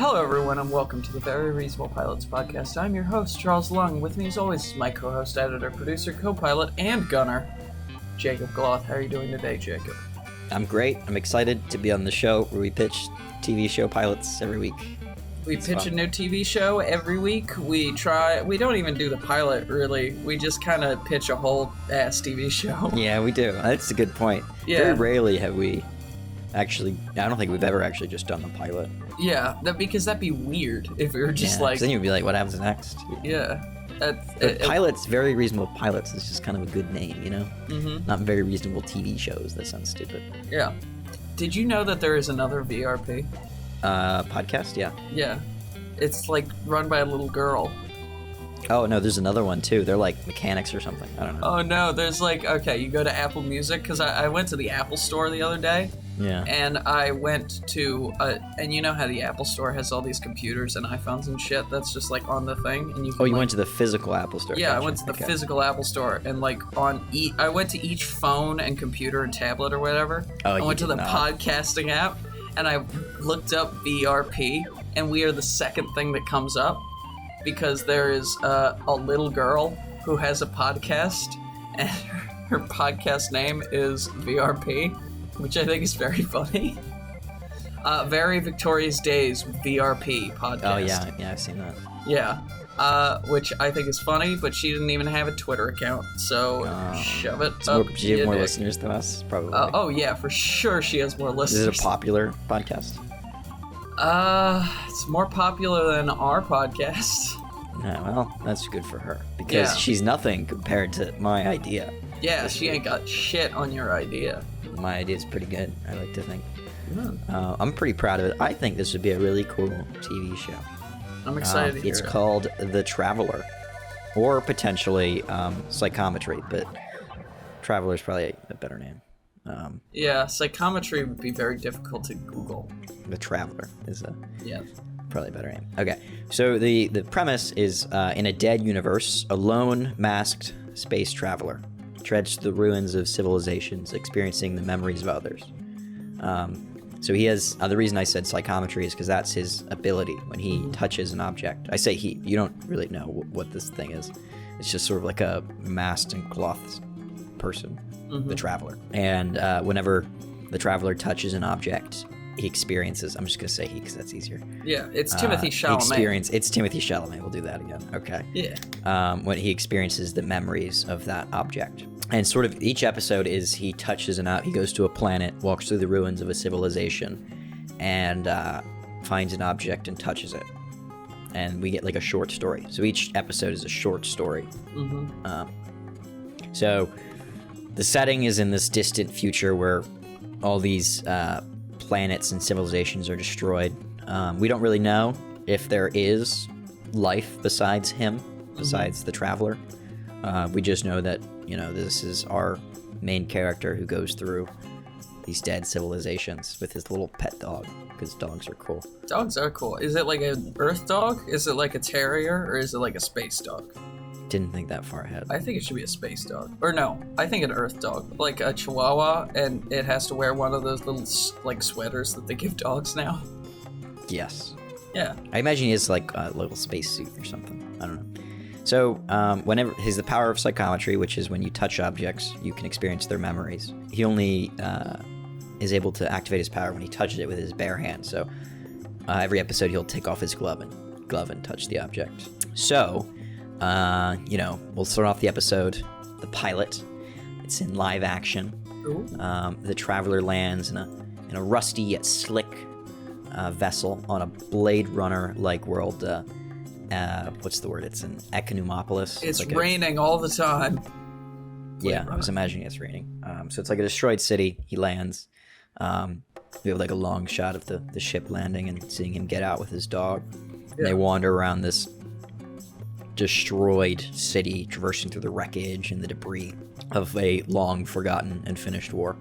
Hello, everyone, and welcome to the Very Reasonable Pilots podcast. I'm your host, Charles Lung. With me, as always, is my co-host, editor, producer, co-pilot, and gunner, Jacob Gloth. How are you doing today, Jacob? I'm great. I'm excited to be on the show where we pitch TV show pilots every week. We pitch a new TV show every week. We don't even do the pilot, really. We just kind of pitch a whole ass TV show. Yeah, we do. That's a good point. Yeah. Very rarely have we actually, I don't think we've ever actually just done the pilot. Yeah, because that'd be weird if we were just like... then you'd be like, what happens next? Yeah. Pilots, Very Reasonable Pilots is just kind of a good name, you know? Mm-hmm. Not very reasonable TV shows. That sounds stupid. Yeah. Did you know that there is another VRP? Podcast? Yeah. Yeah. It's like run by a little girl. Oh, no, there's another one too. They're like mechanics or something. I don't know. Oh, no, there's like, okay, you go to Apple Music, because I went to the Apple Store the other day. Yeah. And I went to, and you know how the Apple Store has all these computers and iPhones and shit that's just like on the thing? And you can, you went to the physical Apple Store? Yeah, Gotcha. I went to the physical Apple Store, and like I went to each phone and computer and tablet or whatever. Oh, I went to the podcasting app, and I looked up VRP, and we are the second thing that comes up, because there is a little girl who has a podcast, and her podcast name is VRP, which I think is very funny. Very Victorious Days VRP podcast. Oh, yeah, I've seen that. Yeah, which I think is funny, but she didn't even have a Twitter account, so shove it up. She has more listeners than us, probably. Oh, yeah, for sure she has more listeners. Is it a popular podcast? It's more popular than our podcast. Yeah, well, that's good for her, because she's nothing compared to my idea. Yeah, she ain't got shit on your idea. My idea is pretty good, I like to think. I'm pretty proud of it. I think this would be a really cool TV show. I'm excited to hear It's it. called The Traveler, or potentially Psychometry, but Traveler is probably a better name. Yeah, psychometry would be very difficult to Google. The Traveler is Yeah. probably a better name. Okay, so the premise is in a dead universe, a lone, masked space traveler treads the ruins of civilizations, experiencing the memories of others. So he has, the reason I said psychometry is because that's his ability when he touches an object. I say he, you don't really know what this thing is. It's just sort of like a masked and clothed person, the traveler. And whenever the traveler touches an object, he experiences, I'm just going to say he because that's easier. Yeah, it's Timothy Chalamet. It's Timothy Chalamet. We'll do that again. Okay. Yeah. When he experiences the memories of that object. And sort of each episode is he touches he goes to a planet, walks through the ruins of a civilization, and finds an object and touches it. And we get like a short story. So each episode is a short story. So the setting is in this distant future where all these planets and civilizations are destroyed. We don't really know if there is life besides him, besides the traveler. We just know that, this is our main character who goes through these dead civilizations with his little pet dog, because dogs are cool. Dogs are cool. Is it like an Earth dog? Is it like a terrier? Or is it like a space dog? Didn't think that far ahead. I think it should be a space dog. Or no, I think an Earth dog. Like a Chihuahua, and it has to wear one of those little, like, sweaters that they give dogs now. Yes. Yeah. I imagine he has like a little space suit or something. I don't know. So whenever the power of psychometry, which is when you touch objects, you can experience their memories. He only is able to activate his power when he touches it with his bare hand. So every episode he'll take off his glove and touch the object. So, we'll start off the episode, the pilot. It's in live action. The traveler lands in a rusty yet slick vessel on a Blade Runner-like world. What's the word? It's an Economopolis. It's like raining all the time. Yeah, I was imagining it's raining. So it's like a destroyed city. He lands. We have like a long shot of the ship landing and seeing him get out with his dog. Yeah. They wander around this destroyed city, traversing through the wreckage and the debris of a long forgotten and finished war.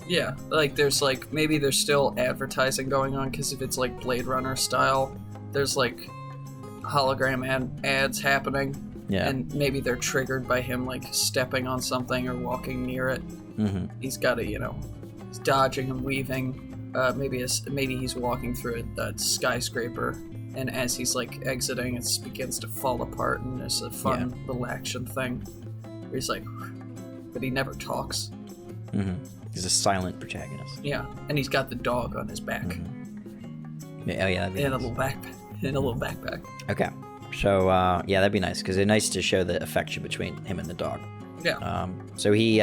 Yeah, like there's like, maybe there's still advertising going on, because if it's like Blade Runner style, there's like hologram ads happening. Yeah. And maybe they're triggered by him like stepping on something or walking near it. He's got to, he's dodging and weaving. maybe he's walking through a skyscraper, and as he's like exiting, it begins to fall apart, and there's a fun little action thing where he's like, but he never talks. Mm-hmm. He's a silent protagonist. Yeah, and he's got the dog on his back. Mm-hmm. Oh yeah, in a little backpack. Okay, so yeah, that'd be nice because it's nice to show the affection between him and the dog. Yeah. So he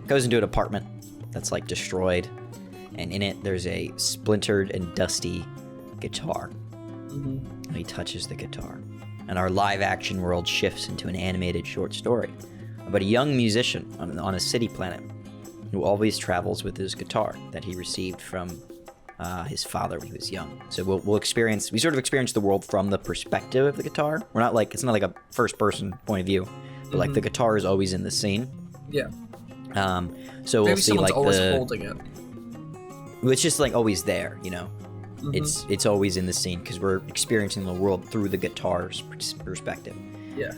goes into an apartment that's like destroyed, and in it there's a splintered and dusty guitar. Mm-hmm. And he touches the guitar, and our live-action world shifts into an animated short story about a young musician on a city planet who always travels with his guitar that he received from his father when he was young. So we sort of experience the world from the perspective of the guitar. It's not like a first-person point of view, but like the guitar is always in the scene. Yeah. So maybe we'll see someone's like always holding it. It's just like always there, you know. Mm-hmm. It's always in the scene because we're experiencing the world through the guitar's perspective. Yeah.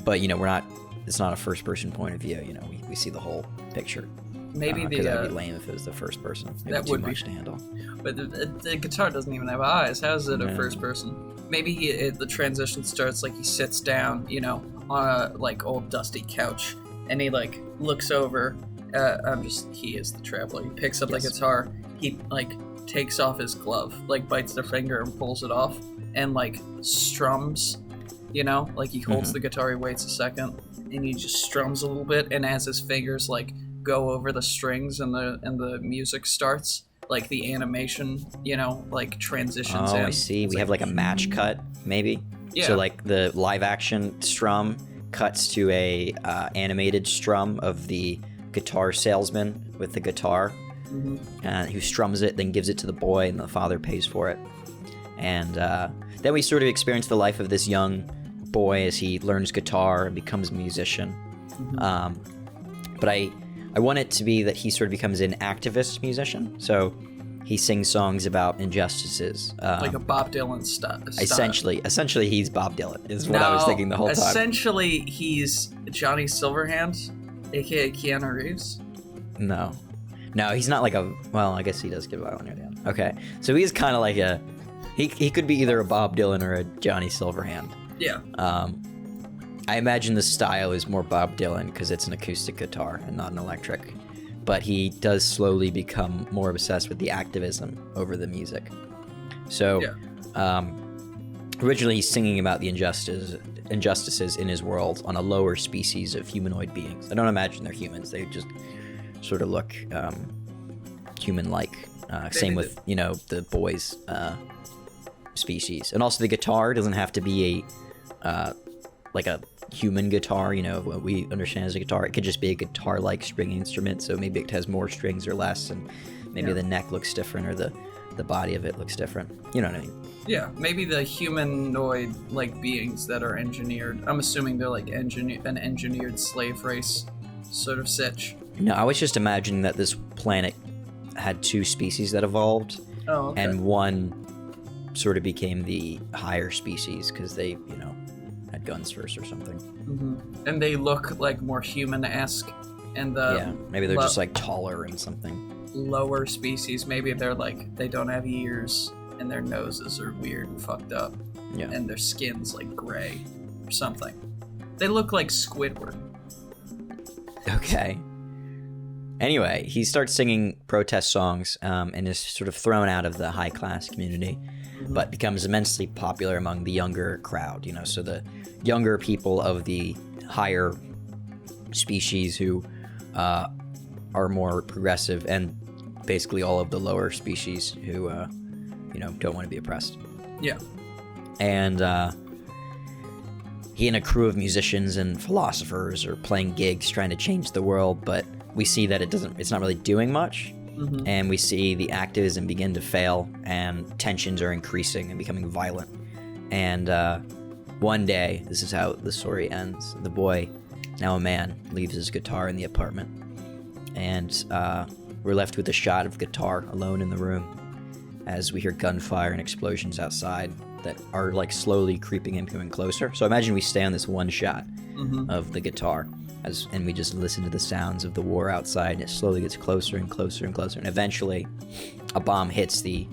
But you know, it's not a first person point of view, you know. We see the whole picture. Maybe because that'd be lame if it was the first person. That would be too much to handle. But the guitar doesn't even have eyes. How is it a first person? Maybe the transition starts like he sits down, you know, on a like old dusty couch, and he like looks over. He is the traveler. He picks up the guitar. He like takes off his glove, like bites their finger and pulls it off, and like strums, you know, like he holds the guitar, he waits a second, and he just strums a little bit, and as his fingers like go over the strings and the music starts, like the animation, you know, like transitions in. I see. We have like a match cut, maybe. Yeah. So like the live action strum cuts to a animated strum of the guitar salesman with the guitar. Who strums it, then gives it to the boy, and the father pays for it. And then we sort of experience the life of this young boy as he learns guitar and becomes a musician. But I want it to be that he sort of becomes an activist musician. So he sings songs about injustices. Like a Bob Dylan style. Essentially, he's Bob Dylan, is what I was thinking the whole time. Essentially, he's Johnny Silverhand, a.k.a. Keanu Reeves. No, he's not like a... Well, I guess he does give out on your hand. Okay, so he's kind of like a... He could be either a Bob Dylan or a Johnny Silverhand. Yeah. I imagine the style is more Bob Dylan because it's an acoustic guitar and not an electric. But he does slowly become more obsessed with the activism over the music. So, originally he's singing about the injustices in his world on a lower species of humanoid beings. I don't imagine they're humans. They just sort of look human-like. Same with, you know, the boy's species. And also the guitar doesn't have to be like a human guitar, you know, what we understand as a guitar. It could just be a guitar-like string instrument, so maybe it has more strings or less, and maybe the neck looks different or the body of it looks different. You know what I mean? Yeah, maybe the humanoid like beings that are engineered. I'm assuming they're like an engineered slave race sort of sitch. No, I was just imagining that this planet had two species that evolved, and one sort of became the higher species because they, you know, had guns first or something. And they look like more human-esque, and maybe they're just like taller and something. Lower species, maybe they're like they don't have ears and their noses are weird and fucked up, and their skin's like gray or something. They look like Squidward. Okay. Anyway, he starts singing protest songs and is sort of thrown out of the high-class community, but becomes immensely popular among the younger crowd, you know, so the younger people of the higher species who are more progressive, and basically all of the lower species who, you know, don't want to be oppressed. Yeah. And he and a crew of musicians and philosophers are playing gigs trying to change the world, but we see that it's not really doing much. And we see the activism begin to fail, and tensions are increasing and becoming violent. And one day, this is how the story ends. The boy, now a man, leaves his guitar in the apartment. And we're left with a shot of guitar alone in the room as we hear gunfire and explosions outside that are like slowly creeping in, coming closer. So imagine we stay on this one shot of the guitar. and we just listen to the sounds of the war outside, and it slowly gets closer and closer and closer, and eventually a bomb hits the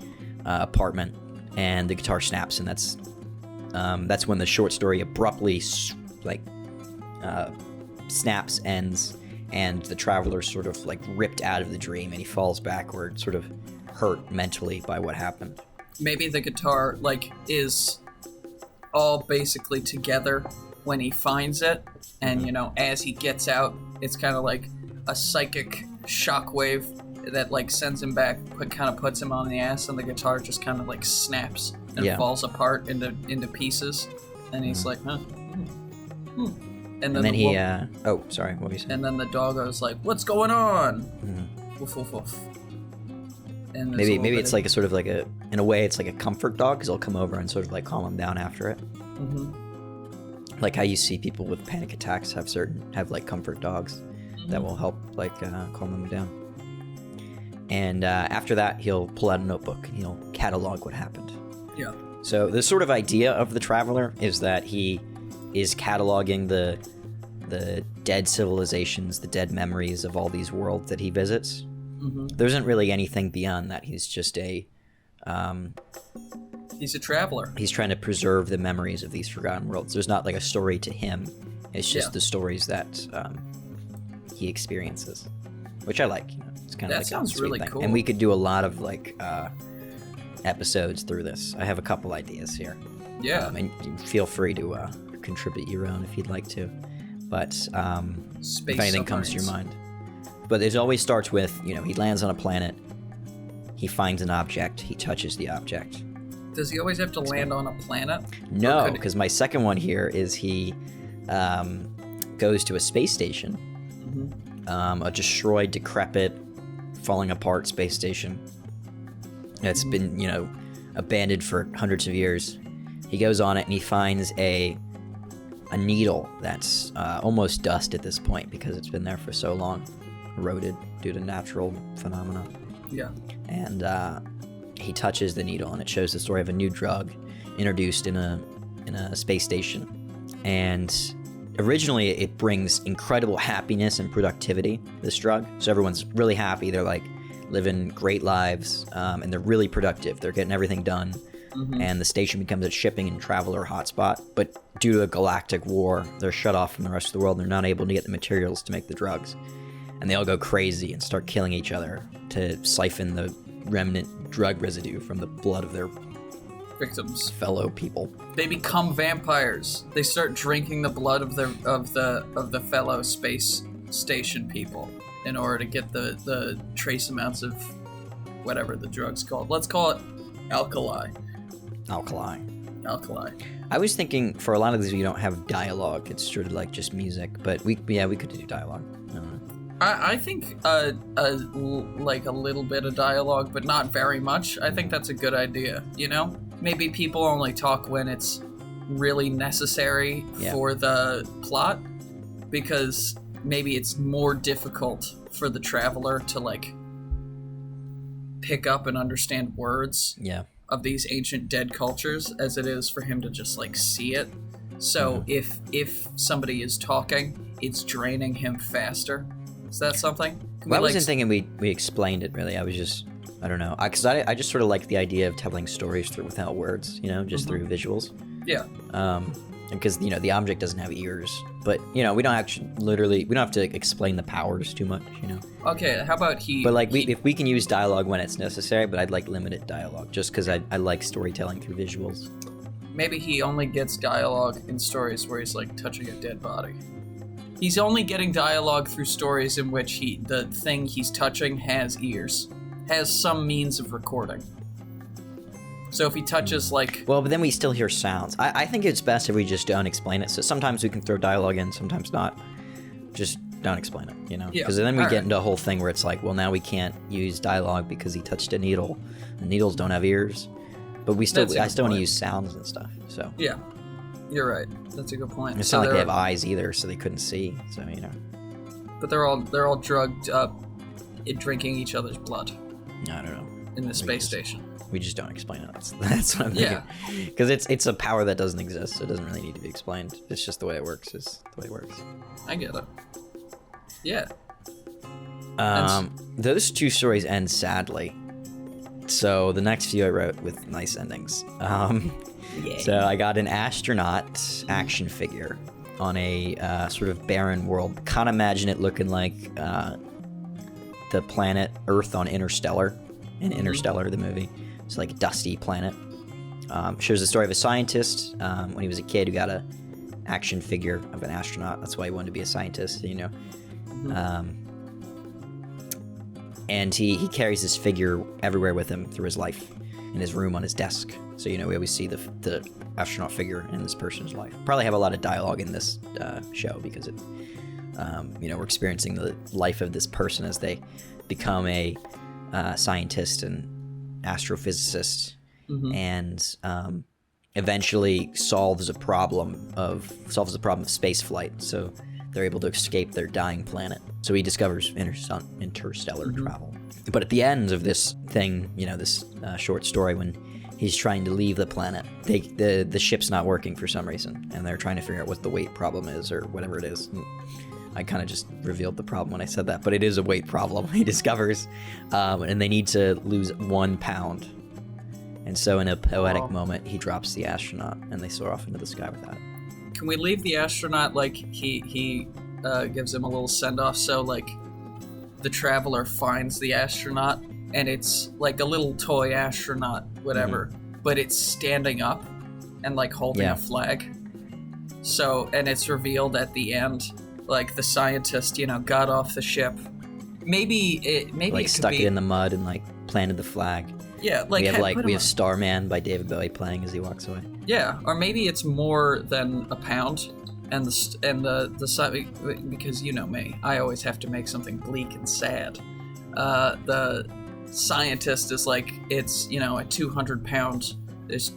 apartment, and the guitar snaps, and that's when the short story abruptly snaps, ends, and the traveler's sort of like ripped out of the dream, and he falls backward, sort of hurt mentally by what happened. Maybe the guitar is all basically together when he finds it, and as he gets out, it's kind of like a psychic shockwave that like sends him back, kind of puts him on the ass, and the guitar just kind of like snaps and falls apart into pieces, and he's like, huh. And then he oh, sorry, what were you saying? And then the doggo's like, what's going on? Woof woof woof. And maybe it's like a sort of like in a way it's like a comfort dog, because it'll come over and sort of like calm him down after it. Like how you see people with panic attacks have like comfort dogs that will help like calm them down. And after that, he'll pull out a notebook and he'll catalog what happened. Yeah. So the sort of idea of the traveler is that he is cataloging the dead civilizations, the dead memories of all these worlds that he visits. There isn't really anything beyond that. He's just he's a traveler. He's trying to preserve the memories of these forgotten worlds. There's not like a story to him. It's just the stories that he experiences, which I like. It's kind of like sounds really thing. cool. And we could do a lot of like episodes through this. I have a couple ideas here. Yeah. And feel free to contribute your own if you'd like to. But if anything comes to your mind. But it always starts with, he lands on a planet, he finds an object, he touches the object. Does he always have to land on a planet? No, because my second one here is he goes to a space station, a destroyed, decrepit, falling apart space station that's been, abandoned for hundreds of years. He goes on it and he finds a needle that's almost dust at this point because it's been there for so long, eroded due to natural phenomena. Yeah. And he touches the needle, and it shows the story of a new drug introduced in a space station. And originally, it brings incredible happiness and productivity, this drug. So everyone's really happy. They're like living great lives, and they're really productive. They're getting everything done. And the station becomes a shipping and traveler hotspot. But due to a galactic war, they're shut off from the rest of the world. And they're not able to get the materials to make the drugs. And they all go crazy and start killing each other to siphon the remnant drug residue from the blood of their victims, fellow people. They become vampires. They start drinking the blood of the fellow space station people in order to get the trace amounts of whatever the drug's called. Let's call it alkali. I was thinking for a lot of these we don't have dialogue. It's sort of like just music, but we could do dialogue. I don't know. I think like a little bit of dialogue, but not very much. I think that's a good idea, Maybe people only talk when it's really necessary for the plot, because maybe it's more difficult for the traveler to, like, pick up and understand words of these ancient dead cultures as it is for him to just, like, see it. So if somebody is talking, it's draining him faster. Is that something? I wasn't thinking we explained it, really. I was just, I don't know. Because I just sort of like the idea of telling stories without words, just through visuals. Yeah. Because, the object doesn't have ears. But, we don't have to explain the powers too much, Okay, how about But, like, if we can use dialogue when it's necessary, but I'd like limited dialogue, just because I like storytelling through visuals. Maybe he only gets dialogue in stories where he's, like, touching a dead body. He's only getting dialogue through stories in which the thing he's touching has ears, has some means of recording. So if he touches, like... Well, but then we still hear sounds. I think it's best if we just don't explain it. So sometimes we can throw dialogue in, sometimes not. Just don't explain it, Yeah. Because then we get into a whole thing where it's like, well, now we can't use dialogue because he touched a needle. And needles don't have ears. But I still want to use sounds and stuff, so... Yeah. You're right. That's a good point. It's not like they have eyes either, so they couldn't see. So But they're all drugged up, drinking each other's blood. I don't know. in the space station. We just don't explain it. That's what I'm thinking. Because it's a power that doesn't exist. So it doesn't really need to be explained. It's just the way it works. I get it. Yeah. Those two stories end sadly. So the next few I wrote with nice endings. So I got an astronaut action figure on a sort of barren world. Can't imagine it looking like the planet Earth on Interstellar. In Interstellar, the movie. It's like a dusty planet. Shows the story of a scientist when he was a kid who got a action figure of an astronaut. That's why he wanted to be a scientist, you know. And he carries this figure everywhere with him through his life, in his room, on his desk. So, you know, we always see the astronaut figure in this person's life. Probably have a lot of dialogue in this show because it, you know, we're experiencing the life of this person as they become a scientist and astrophysicist, and eventually solves the problem of space flight. So they're able to escape their dying planet. So he discovers interstellar travel. But at the end of this thing, you know, this short story, when he's trying to leave the planet, the ship's not working for some reason, and they're trying to figure out what the weight problem is or whatever it is. I kind of just revealed the problem when I said that, but it is a weight problem, he discovers, and they need to lose 1 pound. And so in a poetic moment, he drops the astronaut, and they soar off into the sky with that. Can we leave the astronaut, like, he gives him a little send-off, so, like, the traveler finds the astronaut, and it's, like, a little toy astronaut, whatever, but it's standing up and, like, holding a flag. So, and it's revealed at the end, like, the scientist, you know, got off the ship. Maybe like, it stuck could be, it in the mud and, like, planted the flag. Yeah, like, we have Starman by David Bowie playing as he walks away. Yeah, or maybe it's more than a pound, and the because you know me, I always have to make something bleak and sad. The scientist is like, it's, you know, at 200 pounds, there's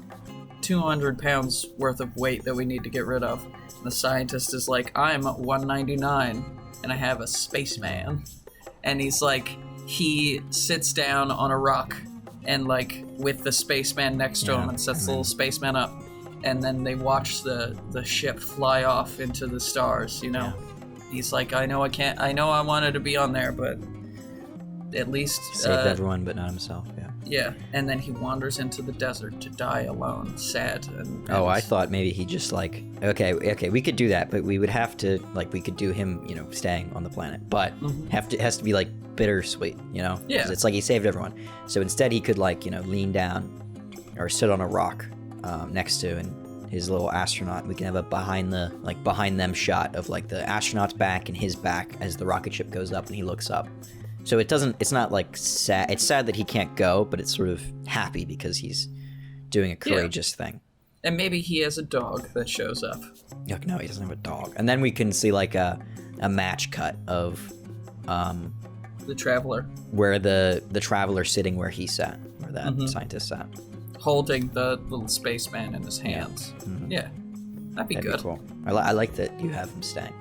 200 pounds worth of weight that we need to get rid of. And the scientist is like, I'm 199, and I have a spaceman. And he's like, he sits down on a rock, and like with the spaceman next to him, and sets the little spaceman up, and then they watch the ship fly off into the stars, you know. He's like, I know I wanted to be on there, but at least saved everyone but not himself. Yeah, and then he wanders into the desert to die alone, sad. And I thought maybe he just like, okay, we could do that, but we would have to, like, we could do him, you know, staying on the planet, but it has to be like bittersweet, you know? Yeah. 'Cause it's like he saved everyone. So instead he could, like, you know, lean down or sit on a rock next to his little astronaut. We can have a behind them shot of like the astronaut's back and his back as the rocket ship goes up and he looks up. So it's not like sad. It's sad that he can't go, but it's sort of happy because he's doing a courageous thing. And maybe he has a dog that shows up. Yuck, no, he doesn't have a dog. And then we can see like a match cut of the traveler, where the traveler sitting where he sat, where that scientist sat, holding the little spaceman in his hands. Yeah, that'd be good. Cool. I like that you have him staying.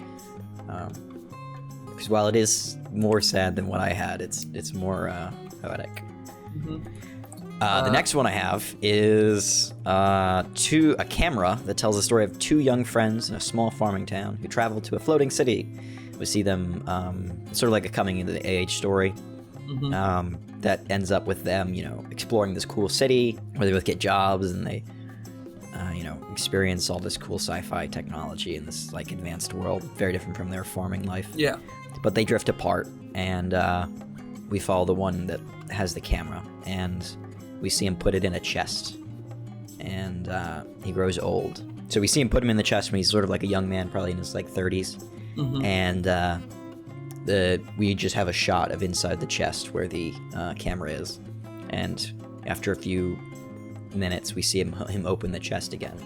Because while it is more sad than what I had, it's more poetic. The next one I have is a camera that tells the story of two young friends in a small farming town who travel to a floating city. We see them sort of like a coming into the age story that ends up with them, you know, exploring this cool city where they both get jobs and they, you know, experience all this cool sci-fi technology in this like advanced world, very different from their farming life. Yeah. But they drift apart, and we follow the one that has the camera, and we see him put it in a chest, and he grows old. So we see him put him in the chest when he's sort of like a young man, probably in his like 30s, and we just have a shot of inside the chest where the camera is, and after a few minutes, we see him open the chest again,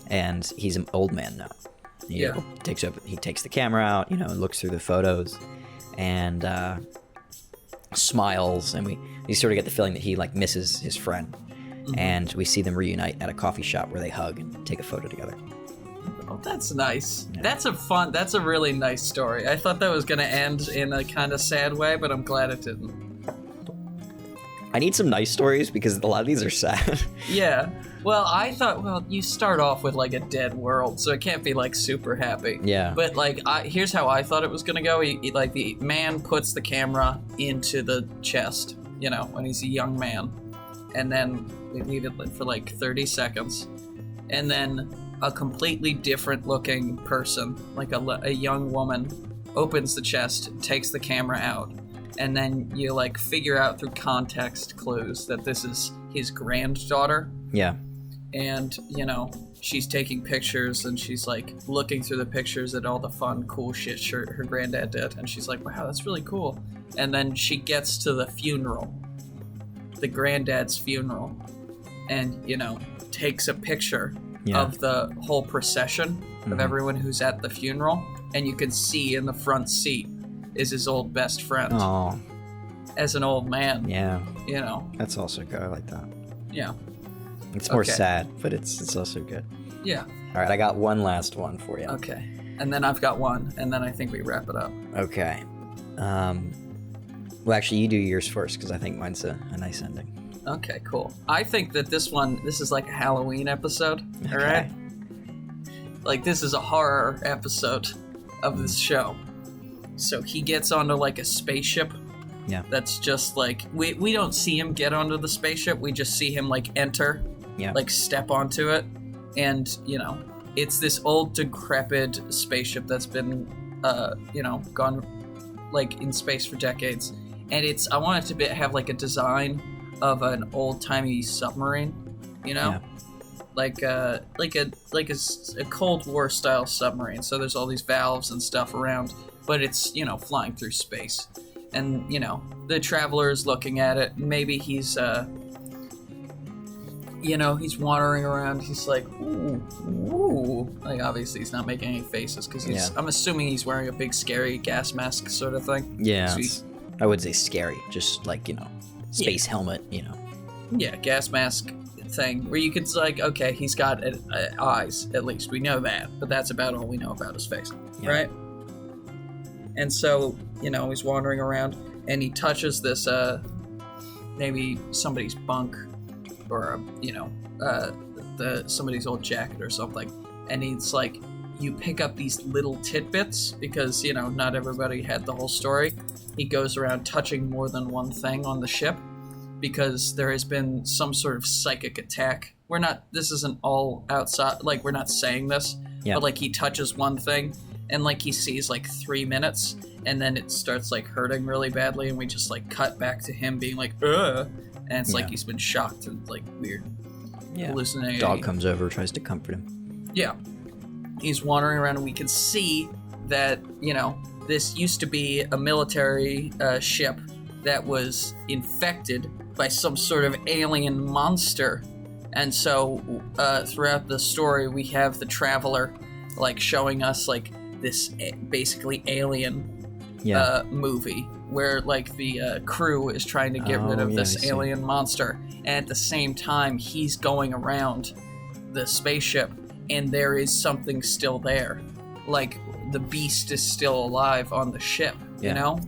and he's an old man now. He takes the camera out, you know, and looks through the photos, and smiles, and we sort of get the feeling that he like misses his friend, and we see them reunite at a coffee shop where they hug and take a photo together. Oh, that's nice. Yeah. That's a really nice story. I thought that was gonna end in a kind of sad way, but I'm glad it didn't. I need some nice stories because a lot of these are sad. Yeah. Well, I thought, well, you start off with like a dead world, so it can't be like super happy. Yeah. But like, here's how I thought it was gonna go. Like the man puts the camera into the chest, you know, when he's a young man, and then we leave it for like 30 seconds, and then a completely different looking person, like a young woman, opens the chest, takes the camera out, and then you like figure out through context clues that this is his granddaughter. Yeah. And, you know, she's taking pictures and she's like looking through the pictures at all the fun, cool shit her granddad did. And she's like, wow, that's really cool. And then she gets to the funeral, the granddad's funeral, and, you know, takes a picture of the whole procession of everyone who's at the funeral. And you can see in the front seat is his old best friend. Oh. As an old man. Yeah. You know. That's also good. I like that. Yeah. It's more sad, but it's also good. Yeah. All right, I got one last one for you. Okay. And then I've got one, and then I think we wrap it up. Okay. Well, actually, you do yours first, because I think mine's a nice ending. Okay, cool. I think that this is like a Halloween episode, all right? Like, this is a horror episode of this show. So he gets onto, like, a spaceship. Yeah. That's just, like, we don't see him get onto the spaceship. We just see him, like, enter. Yeah. Like, step onto it. And, you know, it's this old, decrepit spaceship that's been, you know, gone, like, in space for decades. And I want it to have, like, a design of an old-timey submarine, you know? Yeah. Like a Cold War style submarine. So there's all these valves and stuff around, but it's, you know, flying through space. And, you know, the traveler is looking at it. Maybe he's, you know, he's wandering around. He's like, ooh, ooh. Like, obviously he's not making any faces because I'm assuming he's wearing a big scary gas mask sort of thing. Yeah. I would say scary. Just like, you know, space helmet, you know. Yeah, gas mask thing where you could like, okay, he's got eyes, at least we know that, but that's about all we know about his face, right? And so, you know, he's wandering around and he touches this maybe somebody's bunk or you know, somebody's old jacket or something, and he's like, you pick up these little tidbits because, you know, not everybody had the whole story. He goes around touching more than one thing on the ship because there has been some sort of psychic attack. This isn't all outside, like, we're not saying this, but, like, he touches one thing, and, like, he sees, like, 3 minutes, and then it starts, like, hurting really badly, and we just, like, cut back to him being like, ugh, and it's like he's been shocked and, like, weird. Hallucinating. Dog comes over, tries to comfort him. Yeah. He's wandering around, and we can see that, you know, this used to be a military ship that was infected by some sort of alien monster. And so throughout the story, we have the traveler, like, showing us, like, this basically alien movie where, like, the crew is trying to get rid of this alien monster. And at the same time, he's going around the spaceship, and there is something still there. Like, the beast is still alive on the ship, you know?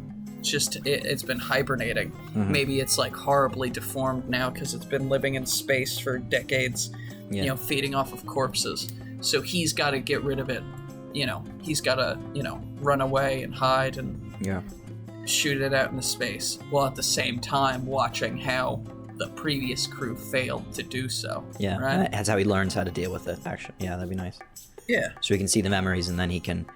Just it's been hibernating. Maybe it's like horribly deformed now because it's been living in space for decades, you know, feeding off of corpses. So he's got to get rid of it. You know, he's got to, you know, run away and hide and shoot it out into space, while at the same time watching how the previous crew failed to do so. Yeah, right? That's how he learns how to deal with it, actually. Yeah, that'd be nice. Yeah. So he can see the memories, and then he can,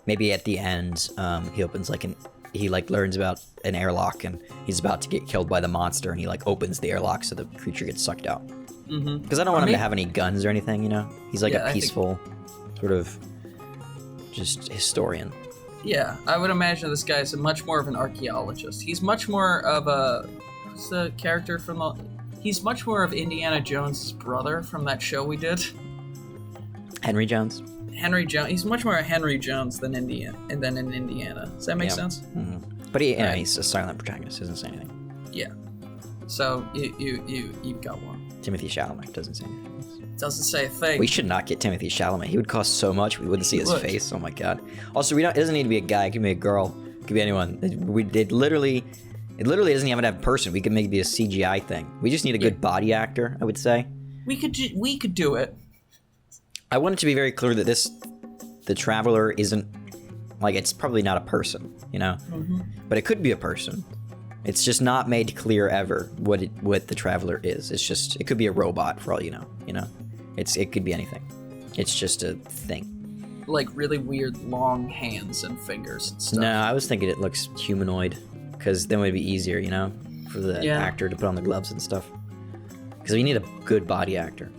maybe at the end, he opens like he like learns about an airlock, and he's about to get killed by the monster, and he like opens the airlock so the creature gets sucked out. Because I don't want him to have any guns or anything, you know? He's like a peaceful sort of just historian. Yeah, I would imagine this guy's much more of an archaeologist. He's much more of a... Who's the character from the... He's much more of Indiana Jones' brother from that show we did. Henry Jones? Henry Jones. He's much more a Henry Jones than in Indiana. Does that make sense? But he's a silent protagonist. Doesn't say anything. Yeah. So you've got one. Timothy Chalamet doesn't say anything. Doesn't say a thing. We should not get Timothy Chalamet. He would cost so much. We wouldn't see his face. Oh my god. Also, it doesn't need to be a guy. It can be a girl. It could be anyone. They literally It literally doesn't even have a person. We could make it be a CGI thing. We just need a good body actor, I would say. We could do it. I want it to be very clear that the traveler isn't, like, it's probably not a person, you know? Mm-hmm. But it could be a person. It's just not made clear ever what the traveler is. It's just, it could be a robot for all you know? It could be anything. It's just a thing. Like really weird long hands and fingers and stuff. No, I was thinking it looks humanoid, because then it would be easier, you know, for the actor to put on the gloves and stuff. Because we need a good body actor.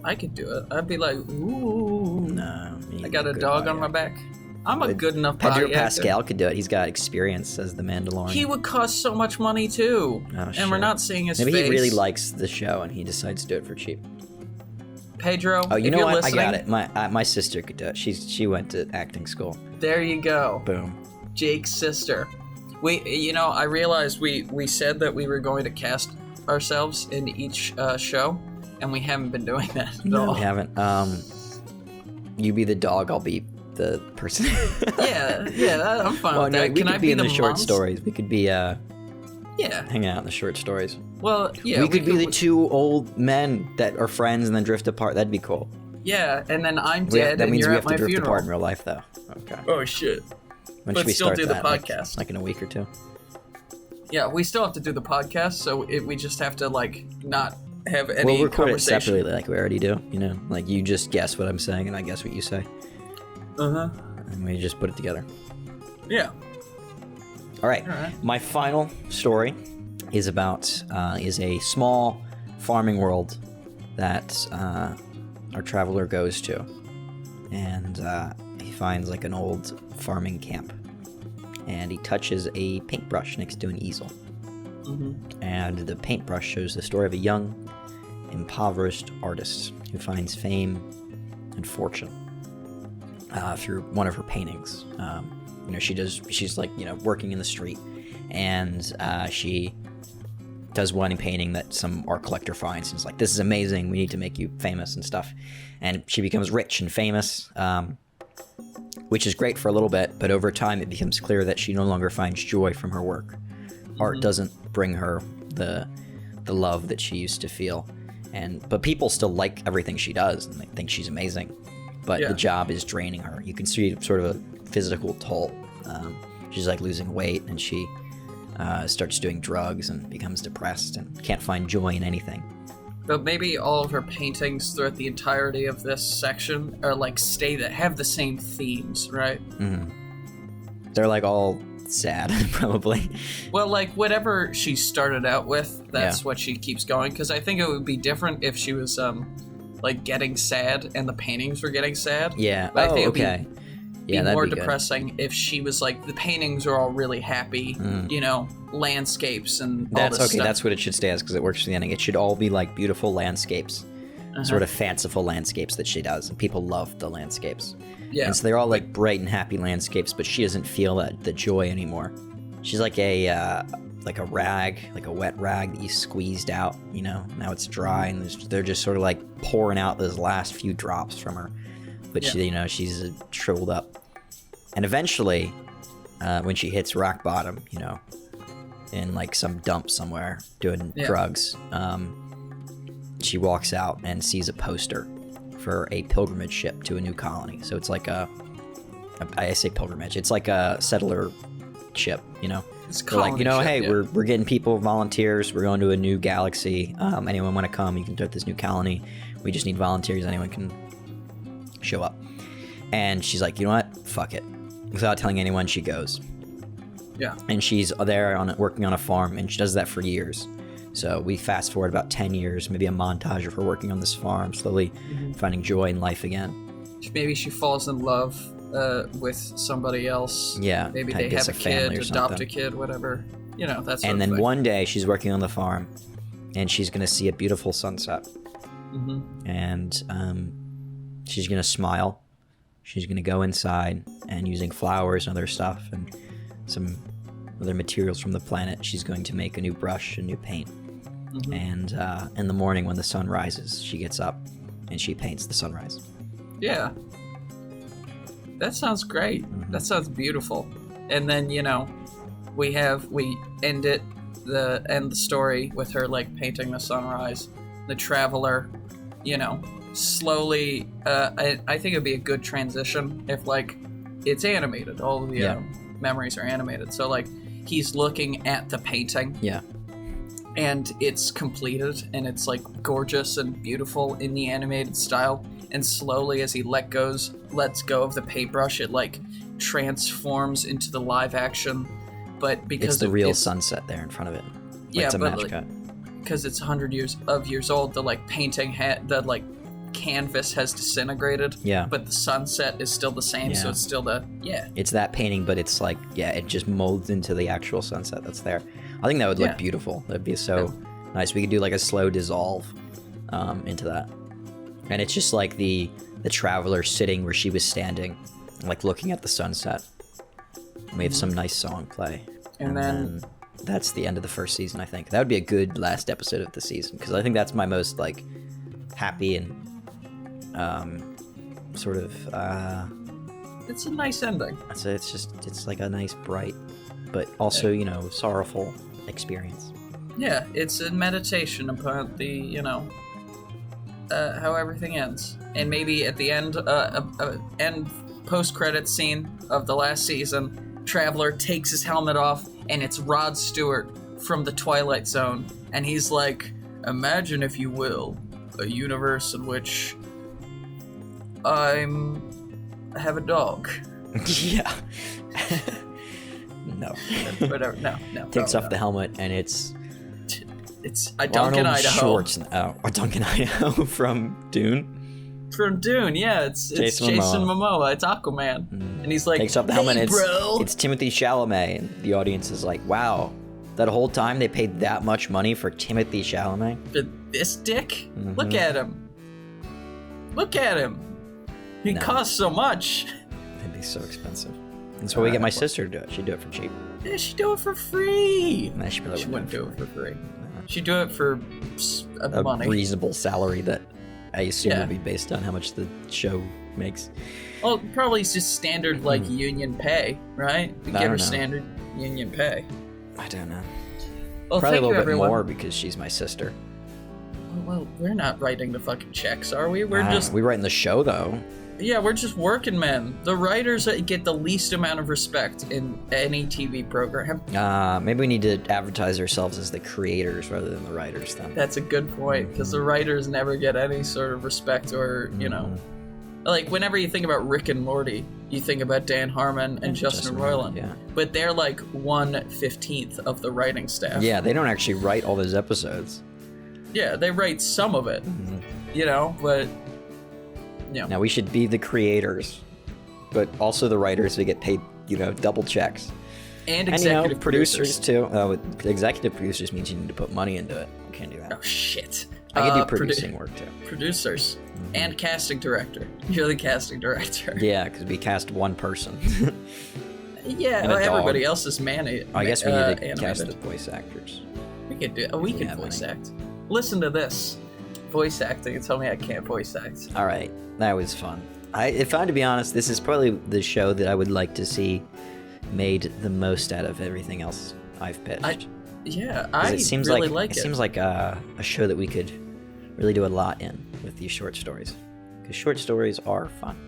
I could do it. I'd be like, ooh. No. I got a dog on my back. I'm a good enough body Pedro actor. Pascal could do it. He's got experience as the Mandalorian. He would cost so much money too. Oh, and we're not seeing his Maybe face. he really likes the show and he decides to do it for cheap. Pedro, oh, you if know you're what? listening, I got it. My sister could do it. She went to acting school. There you go. Boom. Jake's sister. I realized we said that we were going to cast ourselves in each show, and we haven't been doing that at all. We haven't. You be the dog. I'll be the person. yeah, I'm fine with that. We Can could I be in the short mums? stories. We could be Yeah. hanging out in the short stories. Well, yeah. We could be the two old men that are friends and then drift apart. That'd be cool. Yeah, and then I'm dead, That and means you're we at have to my drift funeral. apart in real life, though. Okay. Oh shit. When But should we still start do the that? podcast. Like in a week or two? Yeah, we still have to do the podcast, so we just have to not have any We'll record it conversation. separately like we already do, you know? Like you just guess what I'm saying and I guess what you say. Uh-huh. And we just put it together. Yeah. All right. All right. My final story is about is a small farming world that our traveler goes to, and he finds like an old farming camp, and he touches a paintbrush next to an easel, and the paintbrush shows the story of a young, impoverished artist who finds fame and fortune through one of her paintings. She's like, working in the street, and she does one painting that some art collector finds and is like, this is amazing, we need to make you famous and stuff. And she becomes rich and famous, which is great for a little bit, but over time it becomes clear that she no longer finds joy from her work. Art doesn't bring her the love that she used to feel. But people still like everything she does and they think she's amazing. But the job is draining her. You can see sort of a physical toll. She's like losing weight, and she starts doing drugs and becomes depressed and can't find joy in anything. But maybe all of her paintings throughout the entirety of this section are have the same themes, right? Mm-hmm. They're like all sad, probably. Well, like whatever she started out with, that's what she keeps going. Because I think it would be different if she was like getting sad and the paintings were getting sad. Yeah. But I think okay. Be more depressing if she was like the paintings are all really happy, landscapes and all this stuff. That's what it should stay as, because it works for the ending. It should all be like beautiful landscapes, sort of fanciful landscapes that she does, and people love the landscapes. Yeah. And so they're all like bright and happy landscapes, but she doesn't feel the joy anymore. She's like a rag, like a wet rag that you squeezed out. Now it's dry, and they're just sort of like pouring out those last few drops from her. But she's shriveled up. And eventually, when she hits rock bottom, in like some dump somewhere doing drugs, she walks out and sees a poster for a pilgrimage ship to a new colony. So it's like I say pilgrimage, it's like a settler ship, It's They're like, hey, yeah. we're getting people, volunteers, we're going to a new galaxy. Anyone want to come? You can start this new colony. We just need volunteers. Anyone can show up. And she's like, you know what? Fuck it. Without telling anyone, she goes. Yeah. And she's there working on a farm, and she does that for years. So we fast forward about 10 years, maybe a montage of her working on this farm, slowly finding joy in life again. Maybe she falls in love with somebody else. Yeah. Maybe they have a kid, adopt a kid, whatever. That's. And then one day she's working on the farm, and she's going to see a beautiful sunset. And she's going to smile. She's going to go inside, and using flowers and other stuff and some other materials from the planet, she's going to make a new brush, a new paint. And in the morning when the sun rises, she gets up and she paints the sunrise. Yeah. That sounds great. That sounds beautiful. And then, we end the story with her like painting the sunrise. The traveler, slowly. I think it'd be a good transition if like it's animated. All the memories are animated. So like he's looking at the painting. Yeah. And it's completed, and it's like gorgeous and beautiful in the animated style. And slowly, as he lets go of the paintbrush, it like transforms into the live action. But because it's the real sunset there in front of it. It's a match cut. Because it's 100 years old, the like painting the like canvas has disintegrated. Yeah. But the sunset is still the same, so it's still It's that painting, but it's like it just molds into the actual sunset that's there. I think that would look beautiful. That'd be so nice. We could do like a slow dissolve into that. And it's just like the traveler sitting where she was standing, like looking at the sunset. We have some nice song play. And then that's the end of the first season, I think. That would be a good last episode of the season, because I think that's my most like happy and sort of it's a nice ending. It's like a nice bright but also sorrowful experience. Yeah, it's a meditation upon the how everything ends. And maybe at the end end post-credit scene of the last season, Traveler takes his helmet off and it's Rod Stewart from the Twilight Zone, and he's like, imagine, if you will, a universe in which I have a dog. Yeah. No. Whatever. No. Takes off the helmet, and it's a Duncan, Idaho. Duncan, Idaho from Dune. From Dune, yeah. It's Jason Momoa. It's Aquaman. And he's like, takes off the helmet, and bro. It's Timothée Chalamet, and the audience is like, wow. That whole time they paid that much money for Timothée Chalamet? For this dick? Mm-hmm. Look at him. He costs so much. It'd be so expensive. That's why we get my sister to do it. She'd do it for cheap. Yeah, she'd do it for free. Nah, she wouldn't do it for free. She'd do it for money. A reasonable salary that I assume would be based on how much the show makes. Well, probably it's just standard, like, union pay, right? We give her standard union pay. I don't know. Well, probably thank a little you, bit more because she's my sister. Well, we're not writing the fucking checks, are we? We're writing the show, though. Yeah, we're just working men. The writers get the least amount of respect in any TV program. Maybe we need to advertise ourselves as the creators rather than the writers, then. That's a good point, because the writers never get any sort of respect or, like, whenever you think about Rick and Morty, you think about Dan Harmon and Justin Roiland. Yeah. But they're like 1/15 of the writing staff. Yeah, they don't actually write all those episodes. Yeah, they write some of it, but... Yeah. Now we should be the creators, but also the writers. We get paid, double checks. And executive producers too. Executive producers means you need to put money into it. We can't do that. Oh shit! I can do producing work too. Producers and casting director. You're the casting director. Yeah, because we cast one person. Yeah, everybody else is managed. I guess we need to cast the voice actors. We could do. We can voice act. Listen to this. Voice acting and tell me I can't voice act. All right, that was fun. If I had to be honest, this is probably the show that I would like to see made the most out of everything else I've pitched. I really like it. It seems like a show that we could really do a lot in with these short stories, because short stories are fun.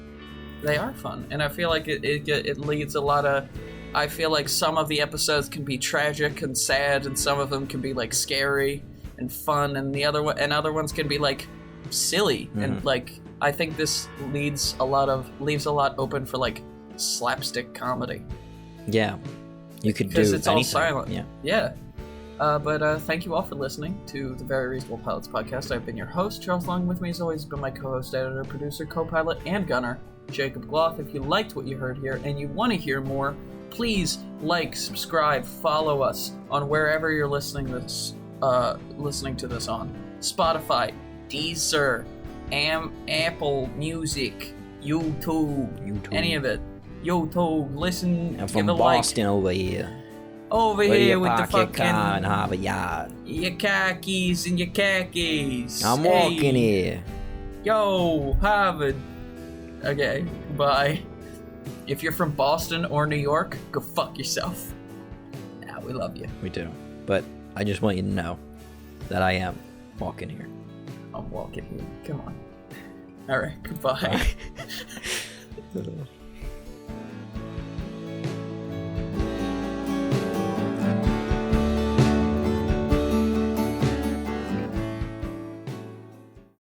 They are fun, and I feel like it leads a lot of. I feel like some of the episodes can be tragic and sad, and some of them can be like scary and fun, and other ones can be like silly and like. I think this leaves a lot open for like slapstick comedy. Yeah, you could do because it's anything. all silent. Yeah. But thank you all for listening to the Very Reasonable Pilots podcast. I've been your host, Charles Long. With me, as always, has been my co-host, editor, producer, co-pilot, and gunner, Jacob Gloth. If you liked what you heard here and you want to hear more, please like, subscribe, follow us on wherever you're listening to this on. Spotify, Deezer, Apple Music, YouTube, any of it. YouTube, listen, I'm from give a Boston like. over here. Over here with the fucking fucking car and have a yard. Your khakis and your khakis. I'm walking here. Yo, Harvard. Okay, bye. If you're from Boston or New York, go fuck yourself. we love you. We do. But I just want you to know that I am walking here. I'm walking here. Come on. All right. Goodbye. Bye.